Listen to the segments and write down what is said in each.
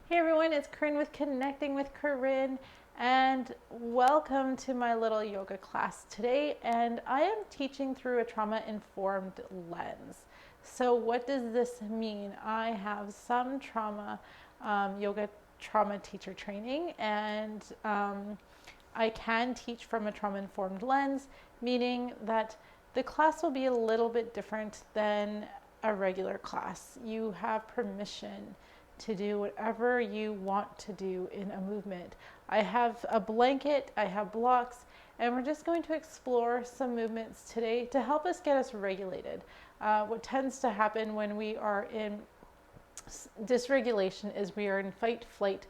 Hey everyone, it's Corinne with Connecting with Corinne, and welcome to my little yoga class today. And I am teaching through a trauma-informed lens. So what does this mean? I have some yoga trauma teacher training, and I can teach from a trauma-informed lens, meaning that the class will be a little bit different than a regular class. You have permission to do whatever you want to do in a movement. I have a blanket, I have blocks, and we're just going to explore some movements today to help us get us regulated. What tends to happen when we are in dysregulation is we are in fight, flight,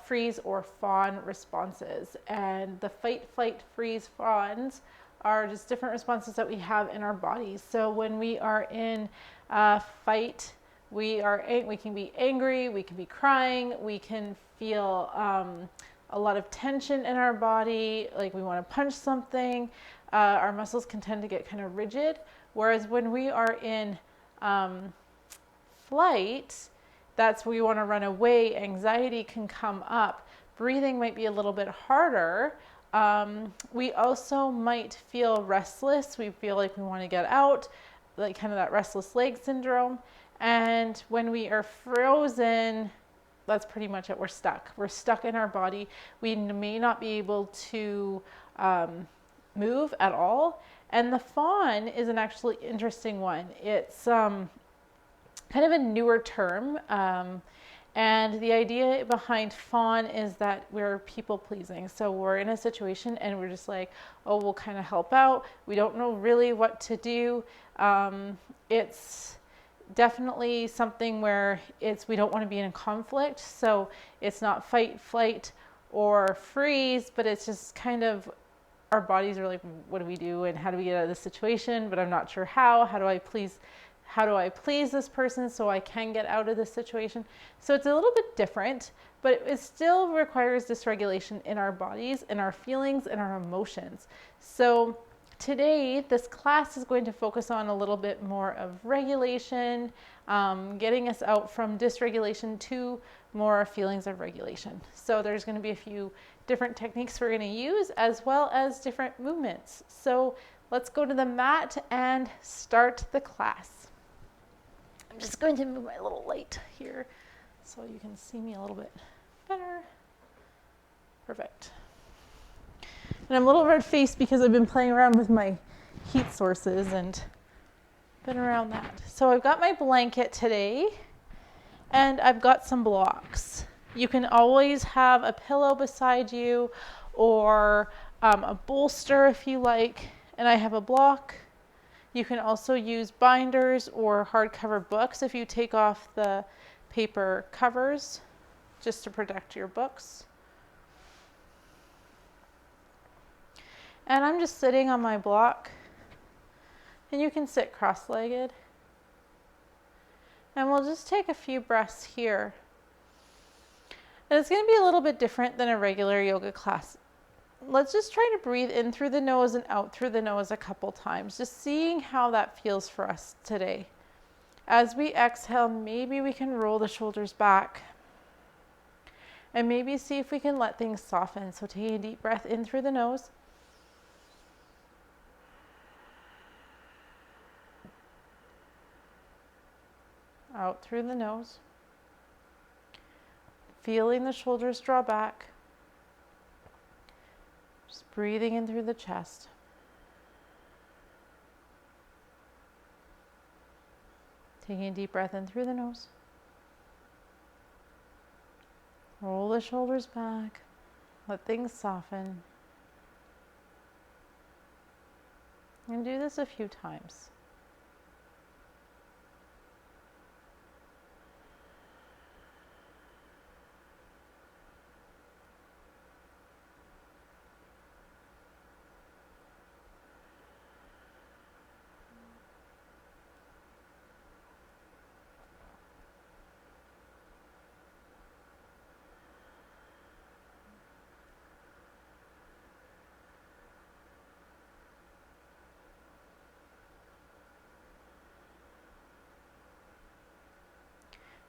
freeze, or fawn responses. And the fight, flight, freeze, fawns are just different responses that we have in our bodies. So when we are in fight, we can be angry, we can be crying, we can feel a lot of tension in our body, like we want to punch something. Our muscles can tend to get kind of rigid. Whereas when we are in flight, that's where we want to run away. Anxiety can come up. Breathing might be a little bit harder. We also might feel restless. We feel like we want to get out, like kind of that restless leg syndrome. And when we are frozen, that's pretty much it. We're stuck. We're stuck in our body. We may not be able to move at all. And the fawn is an actually interesting one. It's kind of a newer term. And the idea behind fawn is that we're people pleasing. So we're in a situation and we're just like, oh, we'll kind of help out. We don't know really what to do. It's definitely something where we don't want to be in a conflict. So it's not fight, flight, or freeze, but it's just kind of our bodies are like, what do we do and how do we get out of this situation? But I'm not sure how. How do I please this person so I can get out of this situation? So it's a little bit different, but it still requires dysregulation in our bodies, in our feelings, and our emotions. So today, this class is going to focus on a little bit more of regulation, getting us out from dysregulation to more feelings of regulation. So there's going to be a few different techniques we're going to use, as well as different movements. So let's go to the mat and start the class. I'm just going to move my little light here so you can see me a little bit better. Perfect. And I'm a little red-faced because I've been playing around with my heat sources and been around that. So I've got my blanket today and I've got some blocks. You can always have a pillow beside you or a bolster if you like. And I have a block. You can also use binders or hardcover books if you take off the paper covers just to protect your books. And I'm just sitting on my block, and you can sit cross-legged. And we'll just take a few breaths here. And it's going to be a little bit different than a regular yoga class. Let's just try to breathe in through the nose and out through the nose a couple times, just seeing how that feels for us today. As we exhale, maybe we can roll the shoulders back. And maybe see if we can let things soften. So take a deep breath in through the nose. Out through the nose. Feeling the shoulders draw back. Just breathing in through the chest. Taking a deep breath in through the nose. Roll the shoulders back. Let things soften. And do this a few times.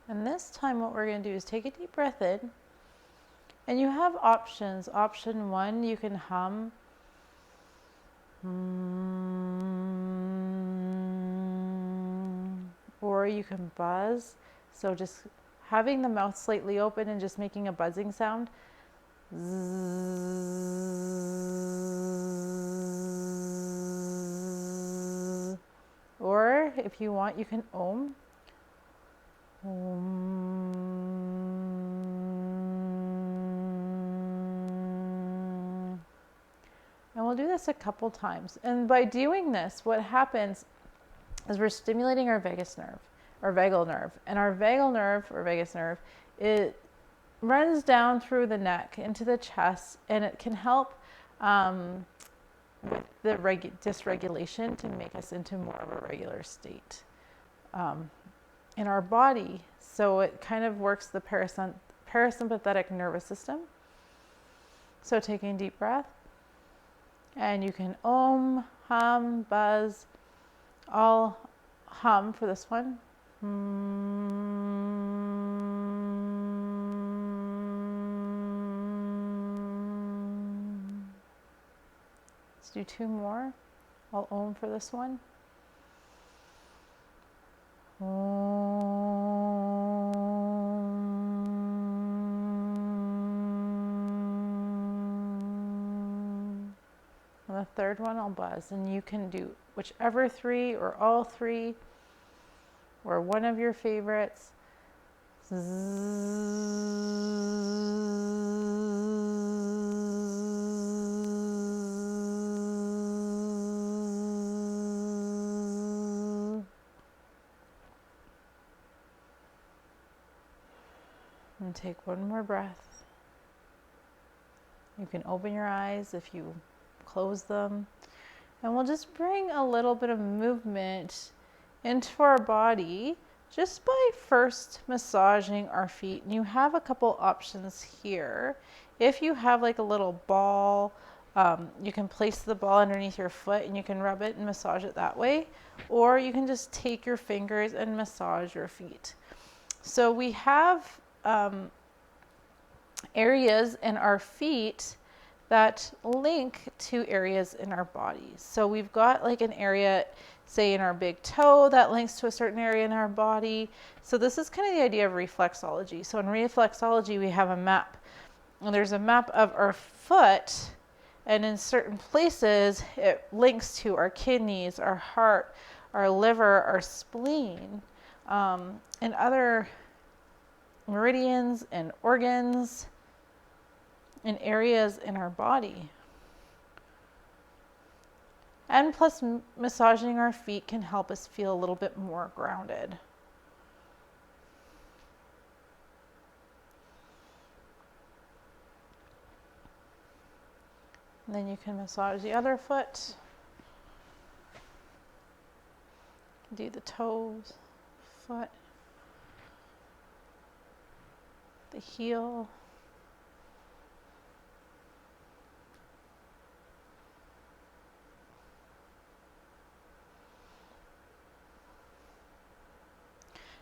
And this time what we're going to do is take a deep breath in. And you have options. Option 1, you can hum. Or you can buzz. So just having the mouth slightly open and just making a buzzing sound. Or if you want, you can om. And we'll do this a couple times. And by doing this, what happens is we're stimulating our vagus nerve, or vagal nerve. And our vagal nerve, or vagus nerve, it runs down through the neck into the chest, and it can help with the dysregulation to make us into more of a regular state in our body. So it kind of works the parasympathetic nervous system. So taking a deep breath, and you can om, hum, buzz. I'll hum for this one. Let's do 2 more. I'll om for this one. And the third one I'll buzz, and you can do whichever 3 or all 3 or one of your favorites. And take one more breath. You can open your eyes if you close them. And we'll just bring a little bit of movement into our body just by first massaging our feet. And you have a couple options here. If you have like a little ball, you can place the ball underneath your foot and you can rub it and massage it that way. Or you can just take your fingers and massage your feet. So we have areas in our feet that link to areas in our bodies. So we've got like an area, say in our big toe, that links to a certain area in our body. So this is kind of the idea of reflexology. So in reflexology, we have a map. And there's a map of our foot, and in certain places, it links to our kidneys, our heart, our liver, our spleen, and other meridians and organs and areas in our body. And plus, massaging our feet can help us feel a little bit more grounded. And then you can massage the other foot. Do the toes, foot, the heel.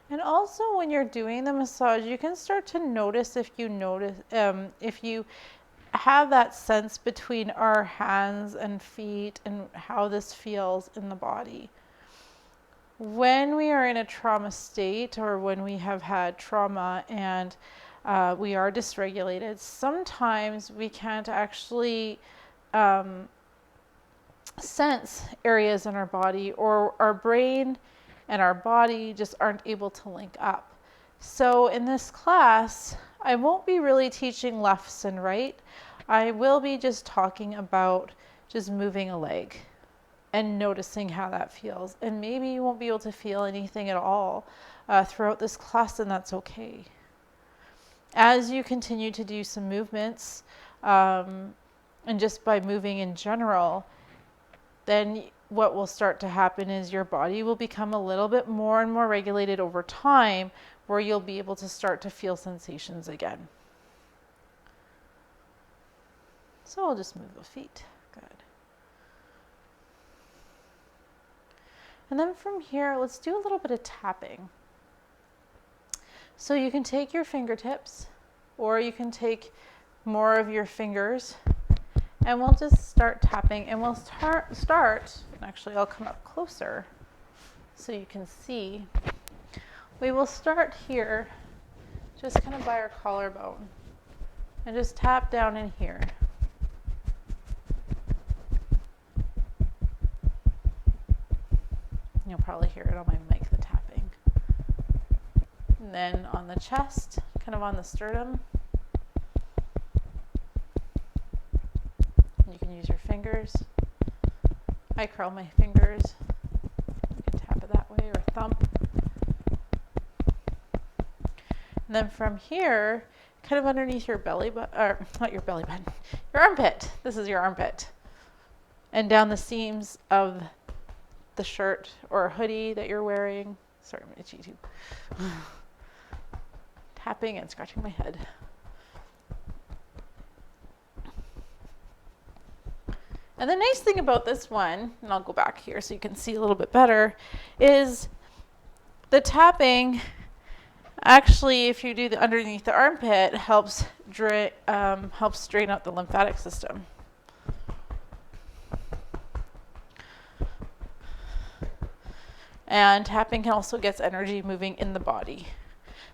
And also when you're doing the massage, you can start to notice if you have that sense between our hands and feet and how this feels in the body. When we are in a trauma state, or when we have had trauma and we are dysregulated, sometimes we can't actually sense areas in our body, or our brain and our body just aren't able to link up. So in this class, I won't be really teaching lefts and right. I will be just talking about just moving a leg and noticing how that feels. And maybe you won't be able to feel anything at all throughout this class, and that's okay. As you continue to do some movements, and just by moving in general, then what will start to happen is your body will become a little bit more and more regulated over time, where you'll be able to start to feel sensations again. So I'll just move the feet. Good. And then from here, let's do a little bit of tapping. So you can take your fingertips, or you can take more of your fingers, and we'll just start tapping, and we'll start, and actually I'll come up closer so you can see. We will start here, just kind of by our collarbone, and just tap down in here. You'll probably hear it on my mic, the tapping. And then on the chest, kind of on the sternum. You can use your fingers. I curl my fingers. You can tap it that way or thump. And then from here, kind of underneath your belly button, or not your belly button, your armpit. This is your armpit. And down the seams of the shirt or hoodie that you're wearing. Sorry, I'm itchy too. Tapping and scratching my head. And the nice thing about this one, and I'll go back here so you can see a little bit better, is the tapping actually, if you do the underneath the armpit, helps drain out the lymphatic system. And tapping can also get energy moving in the body.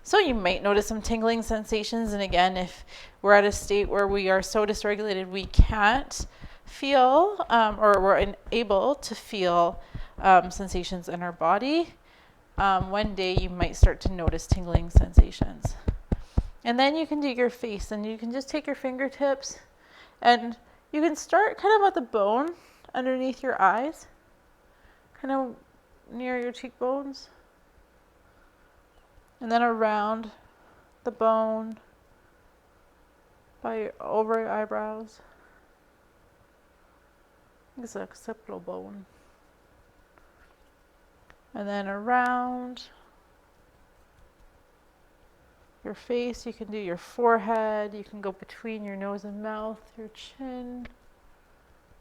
So you might notice some tingling sensations. And again, if we're at a state where we are so dysregulated we can't feel or we're unable to feel sensations in our body, one day you might start to notice tingling sensations. And then you can do your face, and you can just take your fingertips and you can start kind of at the bone underneath your eyes, kind of near your cheekbones, and then around the bone over your eyebrows. It's the occipital bone. And then around your face, you can do your forehead, you can go between your nose and mouth, your chin,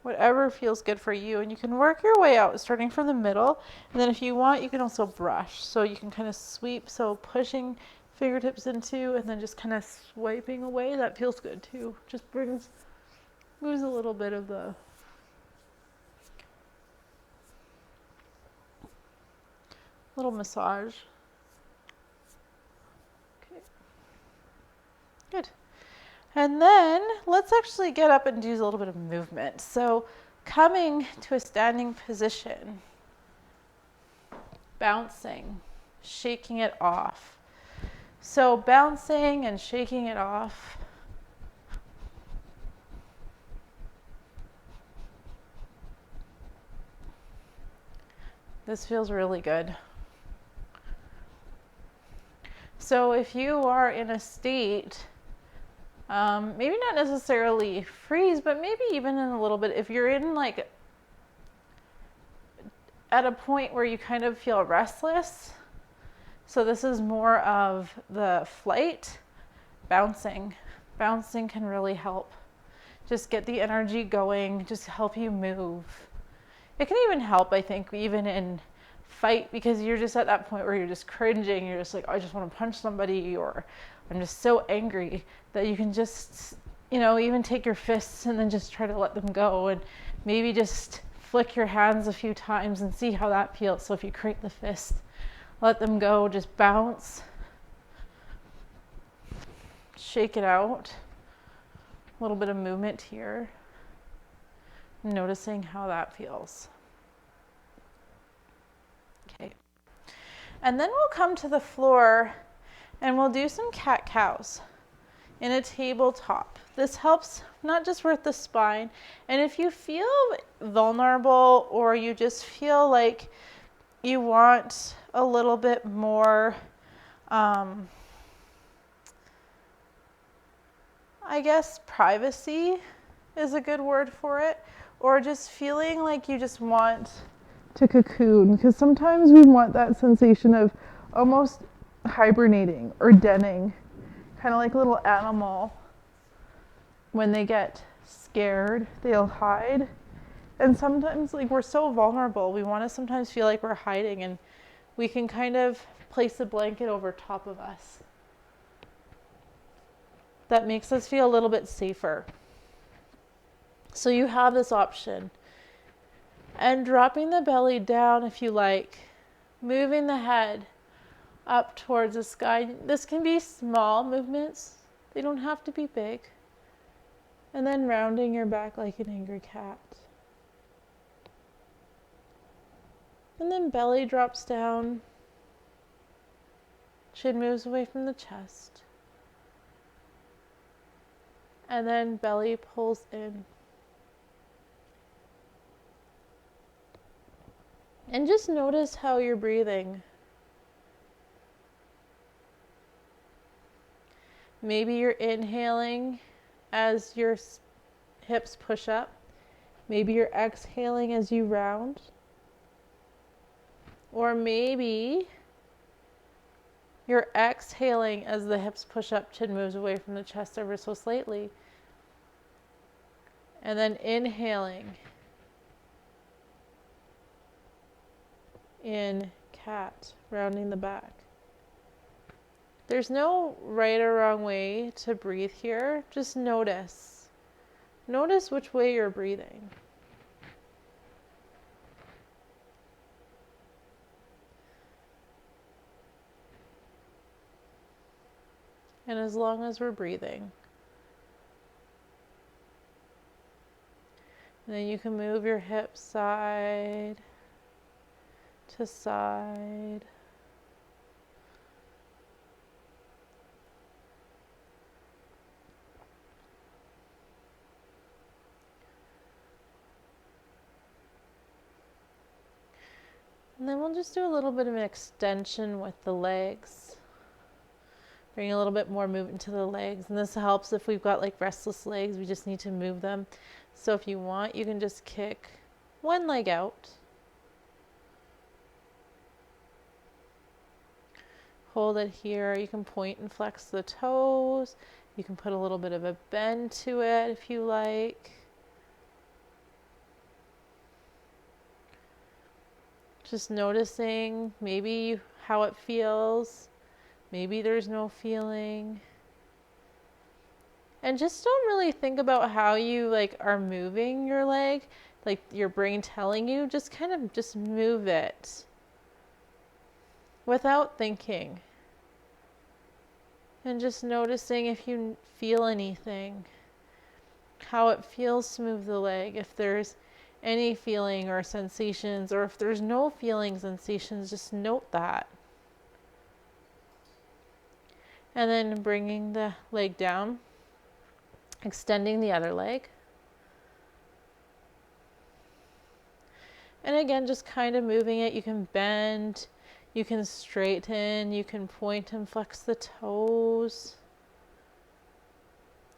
whatever feels good for you. And you can work your way out starting from the middle. And then if you want, you can also brush. So you can kind of sweep, so pushing fingertips into and then just kind of swiping away. That feels good too. Just moves a little bit of the little massage. Okay. Good. And then let's actually get up and do a little bit of movement. So coming to a standing position, bouncing, shaking it off. So bouncing and shaking it off. This feels really good. So if you are in a state, maybe not necessarily freeze, but maybe even in a little bit, if you're in like at a point where you kind of feel restless, so this is more of the flight, bouncing can really help. Just get the energy going, just help you move. It can even help, I think, even in fight, because you're just at that point where you're just cringing. You're just like, I just want to punch somebody, or I'm just so angry, that you can just, even take your fists and then just try to let them go, and maybe just flick your hands a few times and see how that feels. So if you create the fist, let them go, just bounce, shake it out. A little bit of movement here. Noticing how that feels. Okay. And then we'll come to the floor and we'll do some cat-cows in a tabletop. This helps not just with the spine. And if you feel vulnerable, or you just feel like you want a little bit more, I guess privacy is a good word for it, or just feeling like you just want to cocoon, because sometimes we want that sensation of almost hibernating or denning, kind of like a little animal. When they get scared, they'll hide. And sometimes, like, we're so vulnerable, we want to sometimes feel like we're hiding, and we can kind of place a blanket over top of us that makes us feel a little bit safer. So you have this option. And dropping the belly down if you like, moving the head up towards the sky. This can be small movements, they don't have to be big. And then rounding your back like an angry cat. And then belly drops down, chin moves away from the chest. And then belly pulls in. And just notice how you're breathing. Maybe you're inhaling as your hips push up. Maybe you're exhaling as you round. Or maybe you're exhaling as the hips push up, chin moves away from the chest ever so slightly. And then inhaling in cat, rounding the back. There's no right or wrong way to breathe here. Just notice. Notice which way you're breathing. And as long as we're breathing, and then you can move your hips side to side. And then we'll just do a little bit of an extension with the legs. Bring a little bit more movement to the legs. And this helps if we've got like restless legs, we just need to move them. So if you want, you can just kick one leg out. Hold it here. You can point and flex the toes. You can put a little bit of a bend to it if you like. Just noticing maybe how it feels. Maybe there's no feeling. And just don't really think about how you like are moving your leg, like your brain telling you, just kind of just move it without thinking. And just noticing if you feel anything, how it feels to move the leg, if there's any feeling or sensations, or if there's no feeling, sensations, just note that. And then bringing the leg down, extending the other leg. And again, just kind of moving it. You can bend, you can straighten, you can point and flex the toes.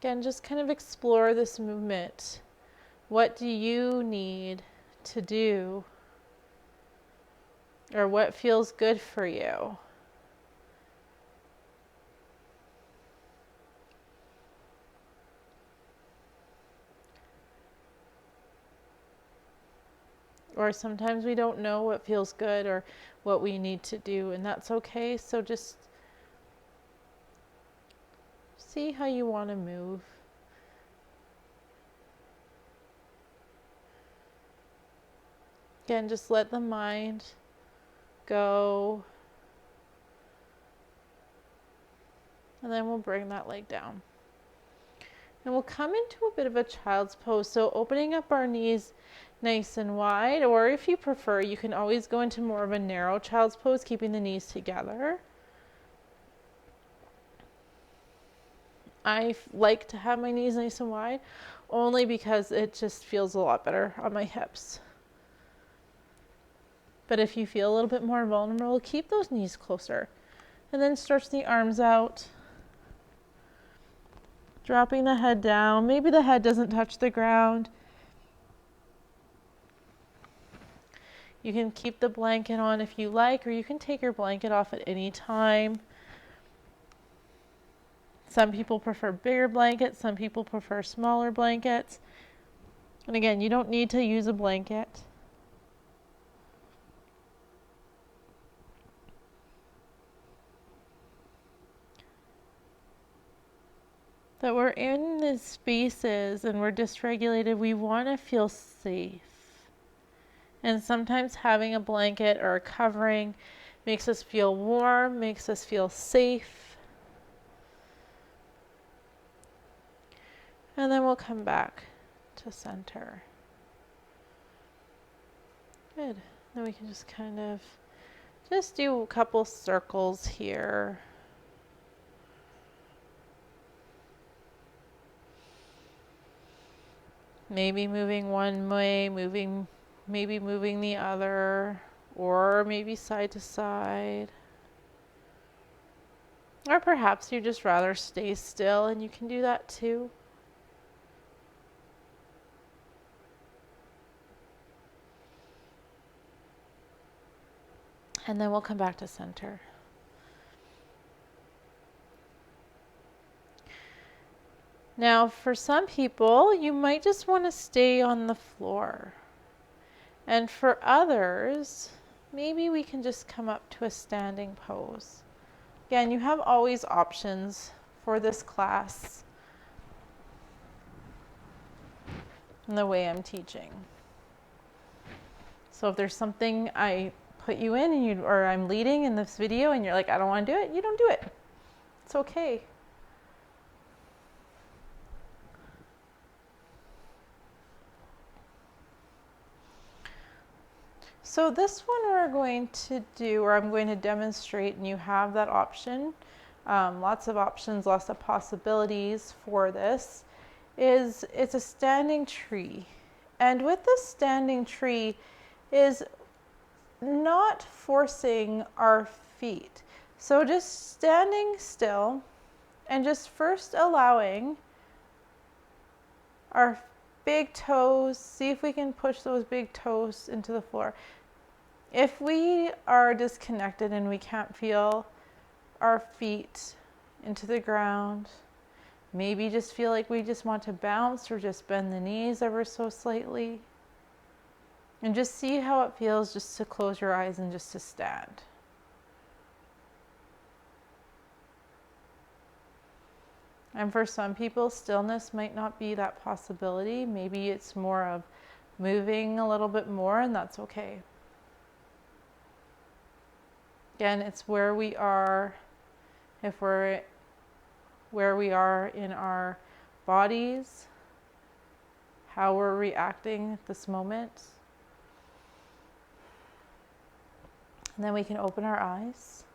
Again, just kind of explore this movement. What do you need to do? Or what feels good for you? Or sometimes we don't know what feels good or what we need to do, and that's okay. So just see how you want to move. Again, just let the mind go. And then we'll bring that leg down. And we'll come into a bit of a child's pose. So opening up our knees nice and wide, or if you prefer, you can always go into more of a narrow child's pose, keeping the knees together. I like to have my knees nice and wide, only because it just feels a lot better on my hips. But if you feel a little bit more vulnerable, keep those knees closer. And then stretch the arms out. Dropping the head down. Maybe the head doesn't touch the ground. You can keep the blanket on if you like, or you can take your blanket off at any time. Some people prefer bigger blankets, some people prefer smaller blankets. And again, you don't need to use a blanket. that we're in these spaces and we're dysregulated, we want to feel safe. And sometimes having a blanket or a covering makes us feel warm, makes us feel safe. And then we'll come back to center. Good. Then we can just kind of just do a couple circles here. Maybe moving one way, maybe moving the other, or maybe side to side. Or perhaps you just rather stay still, and you can do that too. And then we'll come back to center. Now, for some people, you might just want to stay on the floor. And for others, maybe we can just come up to a standing pose. Again, you have always options for this class in the way I'm teaching. So if there's something I put you in and or I'm leading in this video and you're like, I don't want to do it, you don't do it. It's okay. So this one we're going to do, or I'm going to demonstrate, and you have that option. Lots of options, lots of possibilities for this. It's a standing tree. And with this standing tree is not forcing our feet. So just standing still and just first allowing our big toes, see if we can push those big toes into the floor. If we are disconnected and we can't feel our feet into the ground, maybe just feel like we just want to bounce or just bend the knees ever so slightly. And just see how it feels just to close your eyes and just to stand. And for some people, stillness might not be that possibility. Maybe it's more of moving a little bit more, and that's okay. Again, it's where we are, if we're where we are in our bodies, how we're reacting at this moment. And then we can open our eyes.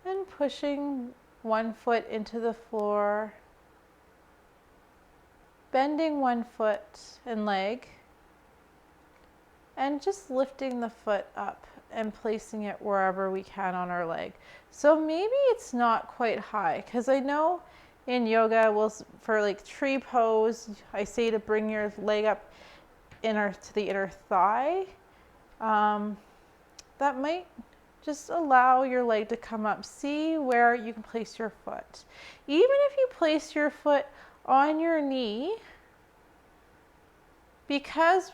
And pushing one foot into the floor, bending one foot and leg, and just lifting the foot up and placing it wherever we can on our leg. So maybe it's not quite high, because I know in yoga, for like tree pose, I say to bring your leg up to the inner thigh. That might just allow your leg to come up. See where you can place your foot. Even if you place your foot on your knee, because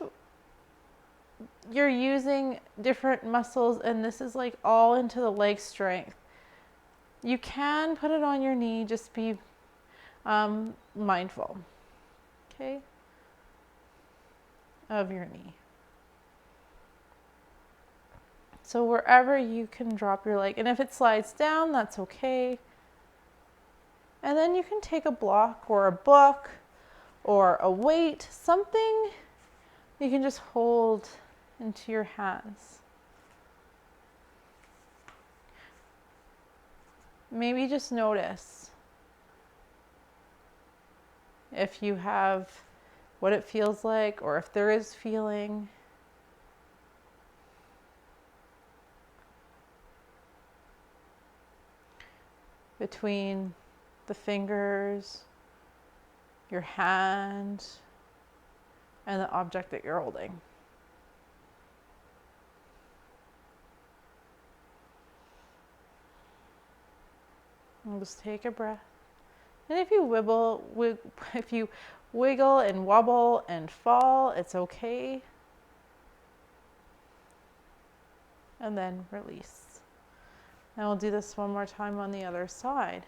you're using different muscles and this is like all into the leg strength, you can put it on your knee. Just be mindful, okay, of your knee. So wherever you can drop your leg, and if it slides down, that's okay. And then you can take a block or a book or a weight, something you can just hold into your hands. Maybe just notice if you have what it feels like, or if there is feeling. Between the fingers, your hand, and the object that you're holding. And just take a breath. And if you wiggle and wobble and fall, it's okay. And then release. And we'll do this one more time on the other side.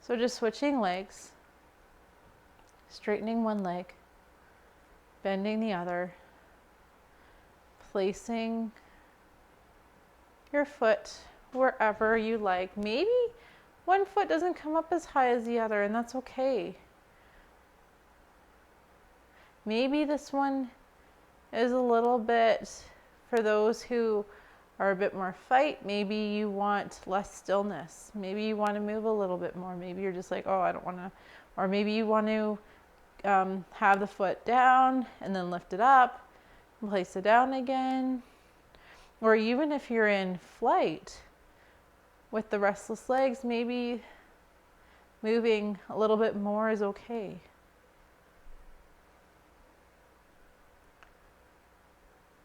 So just switching legs, straightening one leg, bending the other, placing your foot wherever you like. Maybe one foot doesn't come up as high as the other, and that's okay. Maybe this one is a little bit for those who are a bit more fight. Maybe you want less stillness. Maybe you want to move a little bit more. Maybe you're just like, oh, I don't want to. Or maybe you want to have the foot down and then lift it up and place it down again. Or even if you're in flight with the restless legs, maybe moving a little bit more is okay.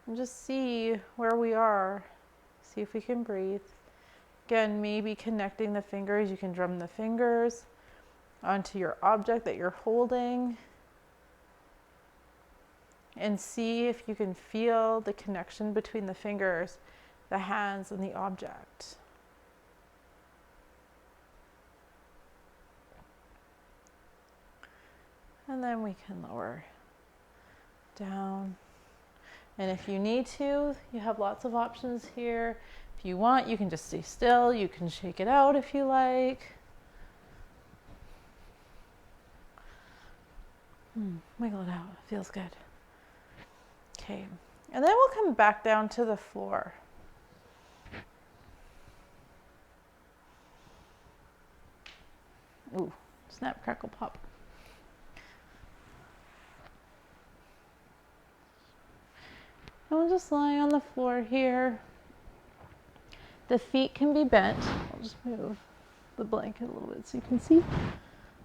And just see where we are. See if we can breathe. Again, maybe connecting the fingers. You can drum the fingers onto your object that you're holding. And see if you can feel the connection between the fingers, the hands, and the object. And then we can lower down. And if you need to, you have lots of options here. If you want, you can just stay still. You can shake it out if you like. Wiggle it out. It feels good. Okay. And then we'll come back down to the floor. Ooh, snap, crackle, pop. And we'll just lie on the floor here. The feet can be bent. I'll just move the blanket a little bit so you can see.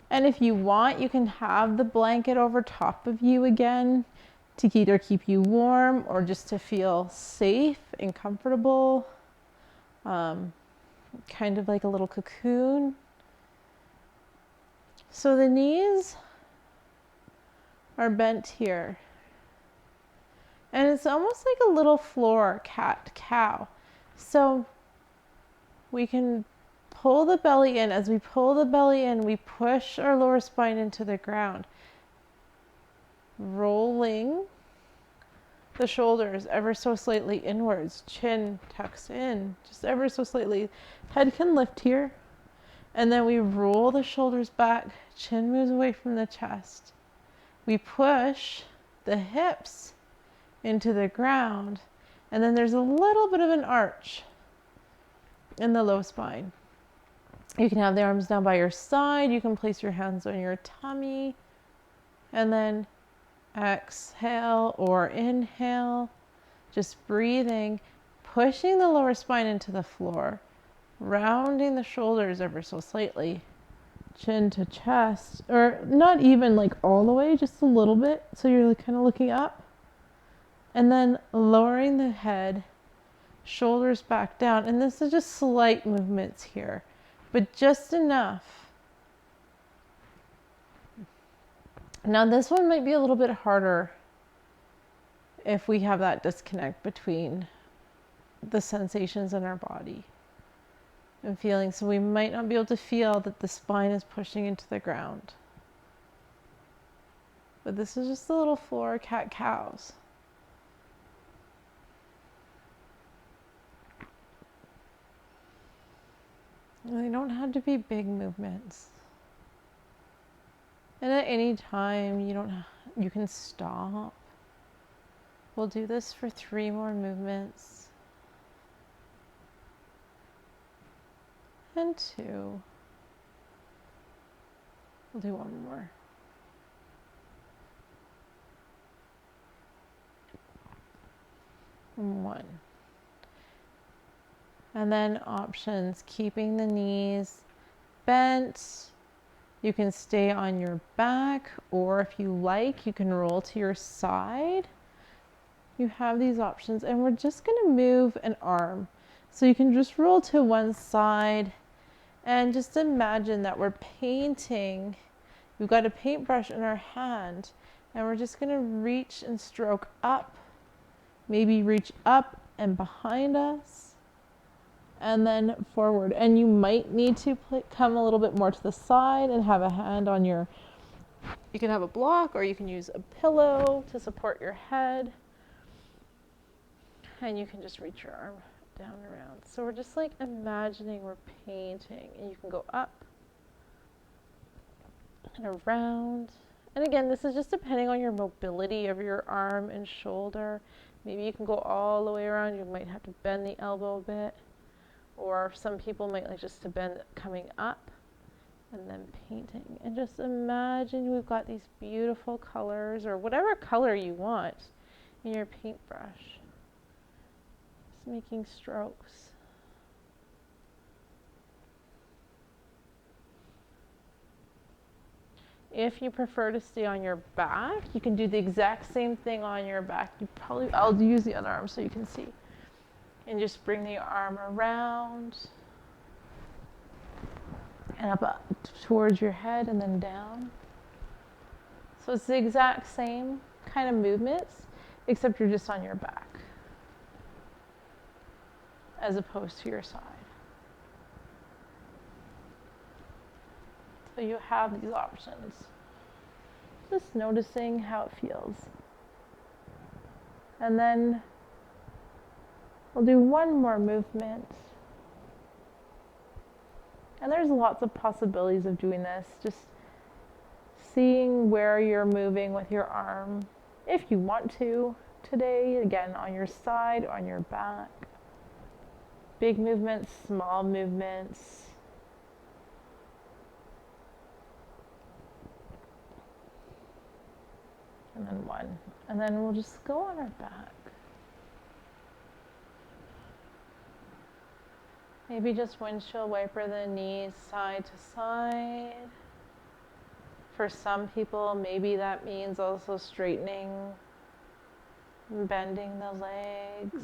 And if you want, you can have the blanket over top of you again to either keep you warm or just to feel safe and comfortable. Kind of like a little cocoon. So the knees are bent here. And it's almost like a little floor cat-cow. So we can pull the belly in. As we pull the belly in, we push our lower spine into the ground. Rolling the shoulders ever so slightly inwards. Chin tucks in just ever so slightly. Head can lift here. And then we roll the shoulders back. Chin moves away from the chest. We push the hips into the ground, and then there's a little bit of an arch in the low spine. You can have the arms down by your side. You can place your hands on your tummy, and then exhale or inhale, just breathing, pushing the lower spine into the floor, rounding the shoulders ever so slightly, chin to chest, or not even like all the way, just a little bit, so you're like kind of looking up. And then lowering the head, shoulders back down. And this is just slight movements here, but just enough. Now this one might be a little bit harder if we have that disconnect between the sensations in our body and feeling. So we might not be able to feel that the spine is pushing into the ground. But this is just a little floor cat-cows. They don't have to be big movements. And at any time, you can stop. We'll do this for 3 more movements. And 2. We'll do 1 more. And 1. And then options, keeping the knees bent. You can stay on your back, or if you like, you can roll to your side. You have these options, and we're just going to move an arm. So you can just roll to one side and just imagine that we're painting. We've got a paintbrush in our hand, and we're just going to reach and stroke up. Maybe reach up and behind us. and then forward. And you might need to come a little bit more to the side and have a hand on your, you can have a block or you can use a pillow to support your head. And you can just reach your arm down and around. So we're just like imagining we're painting, and you can go up and around. And again, this is just depending on your mobility of your arm and shoulder. Maybe you can go all the way around. You might have to bend the elbow a bit. Or some people might like just to bend coming up and then painting. And just imagine we've got these beautiful colors, or whatever color you want, in your paintbrush. Just making strokes. If you prefer to stay on your back, you can do the exact same thing on your back. I'll use the other arm so you can see. And just bring the arm around and up towards your head and then down. So it's the exact same kind of movements, except you're just on your back as opposed to your side. So you have these options. Just noticing how it feels. And then we'll do one more movement. And there's lots of possibilities of doing this. Just seeing where you're moving with your arm, if you want to today, again, on your side, on your back. Big movements, small movements. And then one. And then we'll just go on our back. Maybe just windshield wiper the knees side to side. For some people, maybe that means also straightening, bending the legs.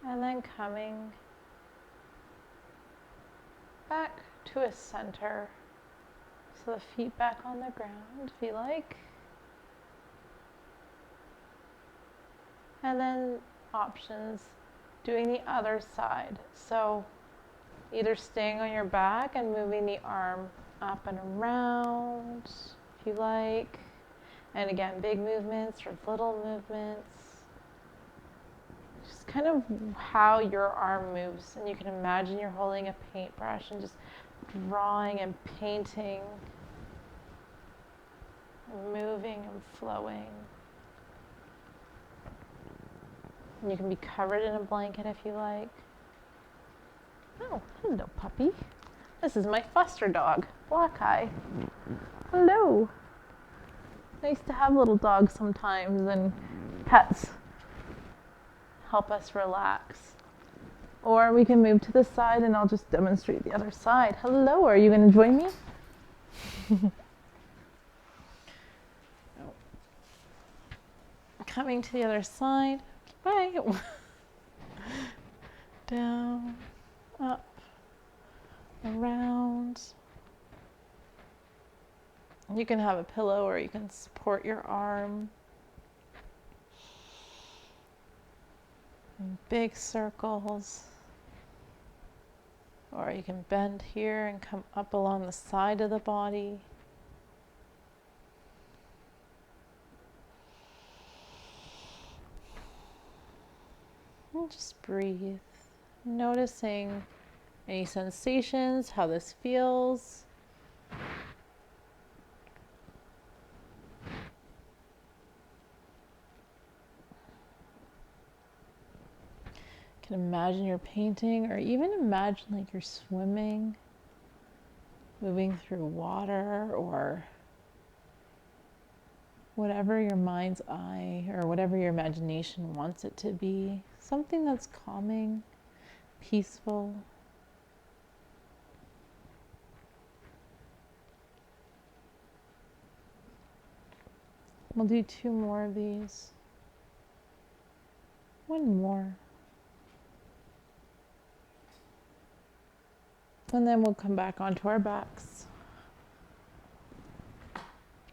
And then coming back to a center. So the feet back on the ground, if you like. And then options, doing the other side. So either staying on your back and moving the arm up and around, if you like. And again, big movements or little movements. Just kind of how your arm moves. And you can imagine you're holding a paintbrush and just drawing and painting, moving and flowing. And you can be covered in a blanket if you like. Oh, hello, puppy. This is my foster dog, Black Eye. Hello. Nice to have little dogs sometimes, and pets help us relax. Or we can move to the side and I'll just demonstrate the other side. Hello, are you going to join me? Coming to the other side. Bye. Down, up, around. You can have a pillow or you can support your arm. In big circles. Or you can bend here and come up along the side of the body. And just breathe, noticing any sensations, how this feels. You can imagine you're painting, or even imagine like you're swimming, moving through water, or whatever your mind's eye or whatever your imagination wants it to be. Something that's calming, peaceful. We'll do 2 more of these. 1 more. And then we'll come back onto our backs.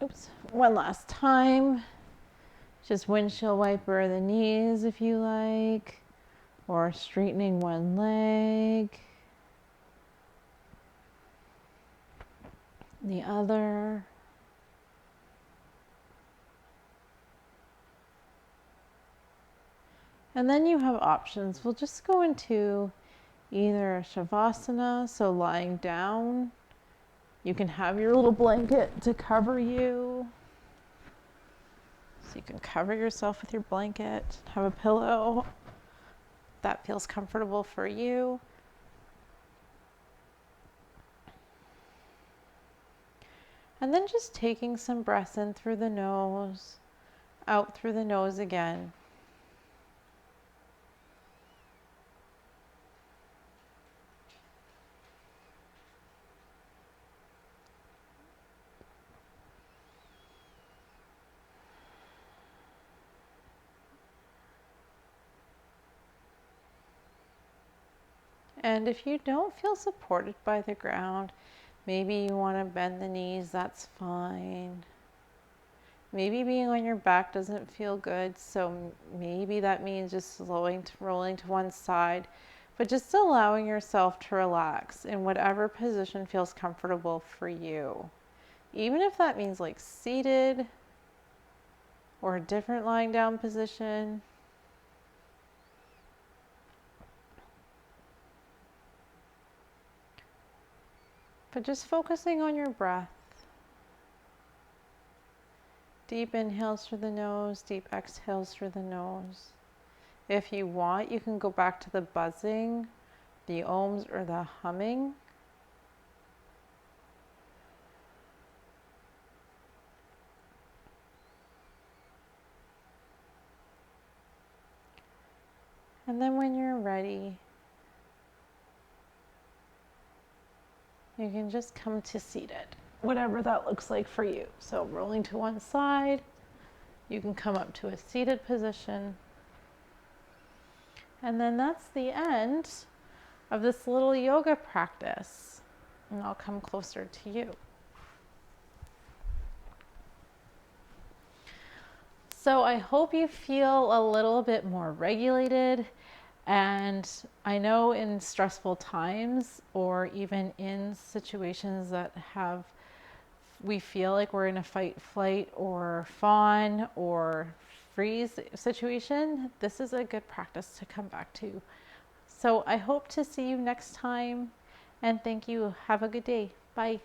Oops. One last time. Just windshield wiper the knees if you like, or straightening one leg, the other. And then you have options. We'll just go into either Shavasana, so lying down. You can have your little blanket to cover you. So you can cover yourself with your blanket, have a pillow that feels comfortable for you. And then just taking some breaths in through the nose, out through the nose again. And if you don't feel supported by the ground, maybe you want to bend the knees, that's fine. Maybe being on your back doesn't feel good, so maybe that means just rolling to one side, but just allowing yourself to relax in whatever position feels comfortable for you. Even if that means like seated or a different lying down position. But just focusing on your breath. Deep inhales through the nose, deep exhales through the nose. If you want, you can go back to the buzzing, the ohms, or the humming. And then when you're ready, you can just come to seated, whatever that looks like for you. So rolling to one side, you can come up to a seated position. And then that's the end of this little yoga practice. And I'll come closer to you. So I hope you feel a little bit more regulated. And I know in stressful times, or even in situations that we feel like we're in a fight, flight, or fawn, or freeze situation, this is a good practice to come back to. So I hope to see you next time, and thank you. Have a good day. Bye.